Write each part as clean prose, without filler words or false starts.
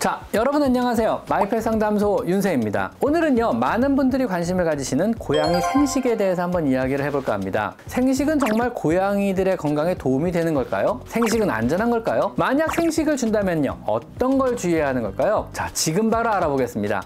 자, 여러분 안녕하세요. 마이펫 상담소 윤세입니다. 오늘은요, 많은 분들이 관심을 가지시는 고양이 생식에 대해서 한번 이야기를 해볼까 합니다. 생식은 정말 고양이들의 건강에 도움이 되는 걸까요? 생식은 안전한 걸까요? 만약 생식을 준다면요, 어떤 걸 주의해야 하는 걸까요? 자, 지금 바로 알아보겠습니다.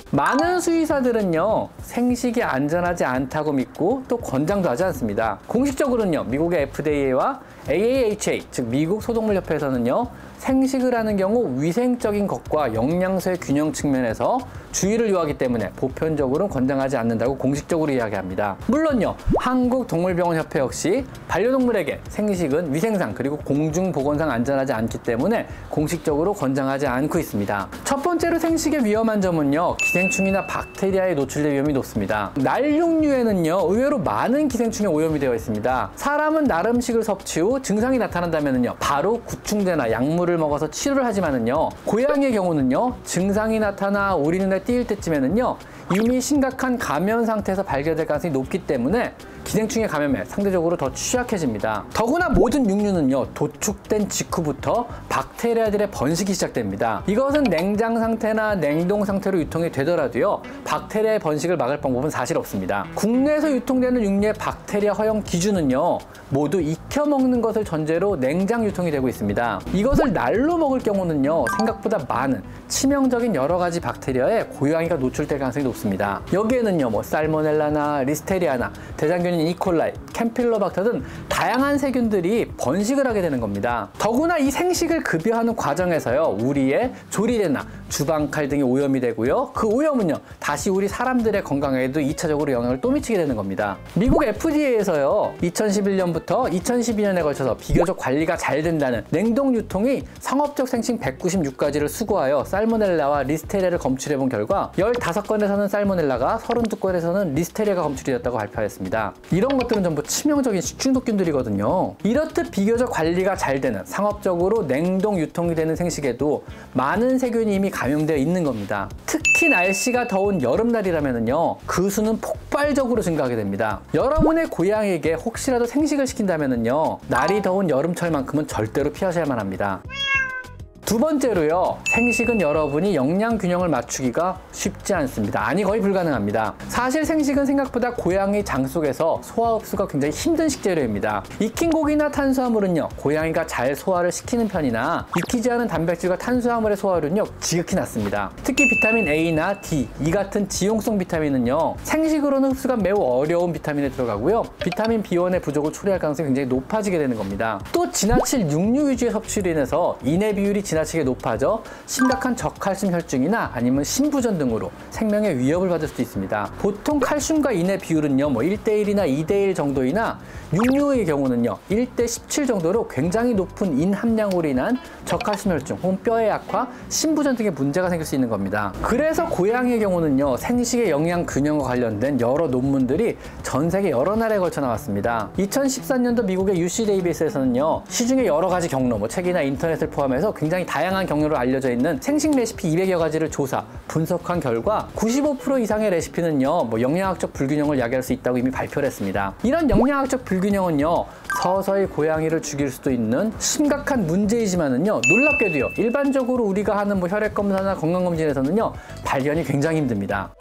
많은 수의사들은요, 생식이 안전하지 않다고 믿고 또 권장도 하지 않습니다. 공식적으로는요, 미국의 FDA와 AAHA, 즉 미국 소독물협회에서는요, 생식을 하는 경우 위생적인 것과 영양소의 균형 측면에서 주의를 요하기 때문에 보편적으로는 권장하지 않는다고 공식적으로 이야기합니다. 물론요, 한국동물병원협회 역시 반려동물에게 생식은 위생상 그리고 공중보건상 안전하지 않기 때문에 공식적으로 권장하지 않고 있습니다. 첫 번째로 생식의 위험한 점은요, 기생충이나 박테리아에 노출될 위험이 높습니다. 날육류에는요, 의외로 많은 기생충에 오염이 되어 있습니다. 사람은 날 음식을 섭취 후 증상이 나타난다면요, 바로 구충제나 약물을 먹어서 치료를 하지만은요, 고양이의 경우는요, 증상이 나타나 우리 눈에 띄일 때쯤에는요, 이미 심각한 감염 상태에서 발견될 가능성이 높기 때문에 기생충의 감염에 상대적으로 더 취약해집니다. 더구나 모든 육류는요, 도축된 직후부터 박테리아들의 번식이 시작됩니다. 이것은 냉장 상태나 냉동 상태로 유통이 되더라도요, 박테리아의 번식을 막을 방법은 사실 없습니다. 국내에서 유통되는 육류의 박테리아 허용 기준은요, 모두 익혀 먹는 것을 전제로 냉장 유통이 되고 있습니다. 이것을 날로 먹을 경우는요, 생각보다 많은 치명적인 여러 가지 박테리아에 고양이가 노출될 가능성이 높습니다. 여기에는요, 살모넬라나 리스테리아나 대장균인 이콜라이, 캠필로박터 등 다양한 세균들이 번식을 하게 되는 겁니다. 더구나 이 생식을 급여하는 과정에서요, 우리의 조리대나 주방칼 등이 오염이 되고요, 그 오염은요, 다시 우리 사람들의 건강에도 2차적으로 영향을 또 미치게 되는 겁니다. 미국 FDA에서요, 2011년부터 2012년에 걸쳐서 비교적 관리가 잘 된다는 냉동 유통이 상업적 생식 196가지를 수거하여 살모넬라와 리스테리아를 검출해 본 결과 15건에서는 살모넬라가, 32건에서는 리스테리아가 검출이 되었다고 발표했습니다. 이런 것들은 전부 치명적인 식중독균들이거든요. 이렇듯 비교적 관리가 잘 되는 상업적으로 냉동 유통이 되는 생식에도 많은 세균이 이미 감염되어 있는 겁니다. 특히 날씨가 더운 여름날이라면요, 그 수는 폭발적으로 증가하게 됩니다. 여러분의 고양이에게 혹시라도 생식을 시킨다면요, 날이 더운 여름철만큼은 절대로 피하셔야만 합니다. 두 번째로요, 생식은 여러분이 영양 균형을 맞추기가 쉽지 않습니다. 아니, 거의 불가능합니다. 사실 생식은 생각보다 고양이 장 속에서 소화 흡수가 굉장히 힘든 식재료입니다. 익힌 고기나 탄수화물은요, 고양이가 잘 소화를 시키는 편이나 익히지 않은 단백질과 탄수화물의 소화율은요, 지극히 낮습니다. 특히 비타민 A나 D, 이 같은 지용성 비타민은요, 생식으로는 흡수가 매우 어려운 비타민에 들어가고요, 비타민 B1의 부족을 초래할 가능성이 굉장히 높아지게 되는 겁니다. 또 지나칠 육류 위주의 섭취로 인해서 인해 비율이 지나치게 높아져 심각한 저칼슘 혈증이나 아니면 신부전 등으로 생명의 위협을 받을 수도 있습니다. 보통 칼슘과 인의 비율은요, 1:1이나 2:1 정도이나 육류의 경우는요, 1:17 정도로 굉장히 높은 인 함량으로 인한 저칼슘 혈증 혹은 뼈의 약화, 신부전 등의 문제가 생길 수 있는 겁니다. 그래서 고양이의 경우는요, 생식의 영양 균형과 관련된 여러 논문들이 전 세계 여러 나라에 걸쳐 나왔습니다. 2014년도 미국의 UC 데이비스에서는요, 시중에 여러 가지 경로, 책이나 인터넷을 포함해서 굉장히 다양한 경로로 알려져 있는 생식 레시피 200여 가지를 조사, 분석한 결과 95% 이상의 레시피는요, 영양학적 불균형을 야기할 수 있다고 이미 발표를 했습니다. 이런 영양학적 불균형은요, 서서히 고양이를 죽일 수도 있는 심각한 문제이지만은요, 놀랍게도요, 일반적으로 우리가 하는 혈액검사나 건강검진에서는요, 발견이 굉장히 힘듭니다.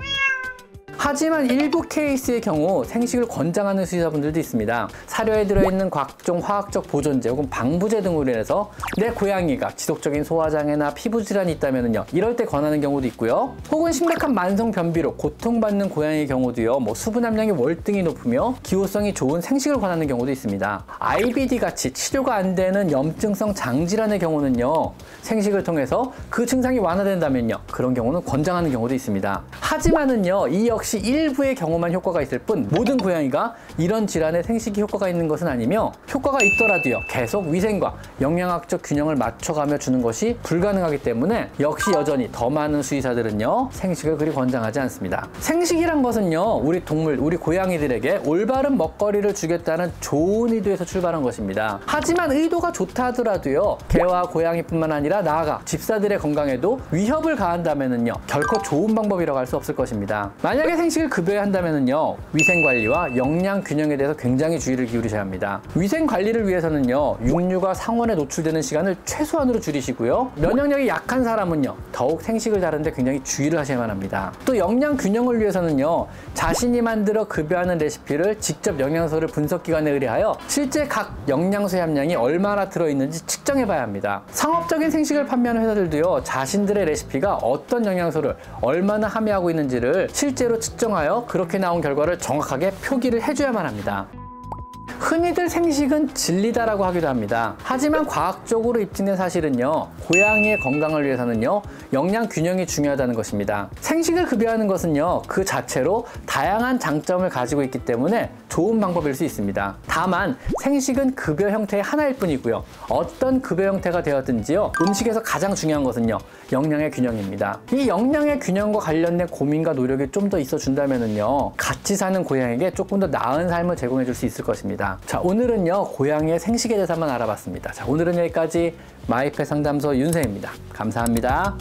하지만 일부 케이스의 경우 생식을 권장하는 수의사분들도 있습니다. 사료에 들어있는 각종 화학적 보존제 혹은 방부제 등으로 인해서 내 고양이가 지속적인 소화장애나 피부 질환이 있다면요, 이럴 때 권하는 경우도 있고요. 혹은 심각한 만성 변비로 고통받는 고양이의 경우도요, 수분 함량이 월등히 높으며 기호성이 좋은 생식을 권하는 경우도 있습니다. IBD 같이 치료가 안 되는 염증성 장질환의 경우는요, 생식을 통해서 그 증상이 완화된다면요, 그런 경우는 권장하는 경우도 있습니다. 하지만은요, 이 역시 일부의 경우만 효과가 있을 뿐 모든 고양이가 이런 질환에 생식이 효과가 있는 것은 아니며, 효과가 있더라도요, 계속 위생과 영양학적 균형을 맞춰가며 주는 것이 불가능하기 때문에 역시 여전히 더 많은 수의사들은요, 생식을 그리 권장하지 않습니다. 생식이란 것은요, 우리 동물, 우리 고양이들에게 올바른 먹거리를 주겠다는 좋은 의도에서 출발한 것입니다. 하지만 의도가 좋다 하더라도요, 개와 고양이뿐만 아니라 나아가 집사들의 건강에도 위협을 가한다면은요, 결코 좋은 방법이라고 할 수 없습니다. 없을 것입니다. 만약에 생식을 급여해야 한다면요, 위생관리와 영양균형에 대해서 굉장히 주의를 기울이셔야 합니다. 위생관리를 위해서는요, 육류가 상온에 노출되는 시간을 최소한으로 줄이시고요, 면역력이 약한 사람은요, 더욱 생식을 다루는데 굉장히 주의를 하셔야만 합니다. 또 영양균형을 위해서는요, 자신이 만들어 급여하는 레시피를 직접 영양소를 분석기관에 의뢰하여 실제 각 영양소의 함량이 얼마나 들어있는지 측정해 봐야 합니다. 상업적인 생식을 판매하는 회사들도요, 자신들의 레시피가 어떤 영양소를 얼마나 함유하고 있는지를 실제로 측정하여 그렇게 나온 결과를 정확하게 표기를 해줘야만 합니다. 흔히들 생식은 진리다라고 하기도 합니다. 하지만 과학적으로 입증된 사실은요, 고양이의 건강을 위해서는요, 영양 균형이 중요하다는 것입니다. 생식을 급여하는 것은요, 그 자체로 다양한 장점을 가지고 있기 때문에 좋은 방법일 수 있습니다. 다만 생식은 급여 형태의 하나일 뿐이고요, 어떤 급여 형태가 되었든지요, 음식에서 가장 중요한 것은요, 영양의 균형입니다. 이 영양의 균형과 관련된 고민과 노력이 좀 더 있어 준다면은요, 같이 사는 고양이에게 조금 더 나은 삶을 제공해 줄 수 있을 것입니다. 자, 오늘은요, 고양이의 생식에 대해서 한번 알아봤습니다. 자, 오늘은 여기까지 마이펫 상담소 윤세입니다. 감사합니다.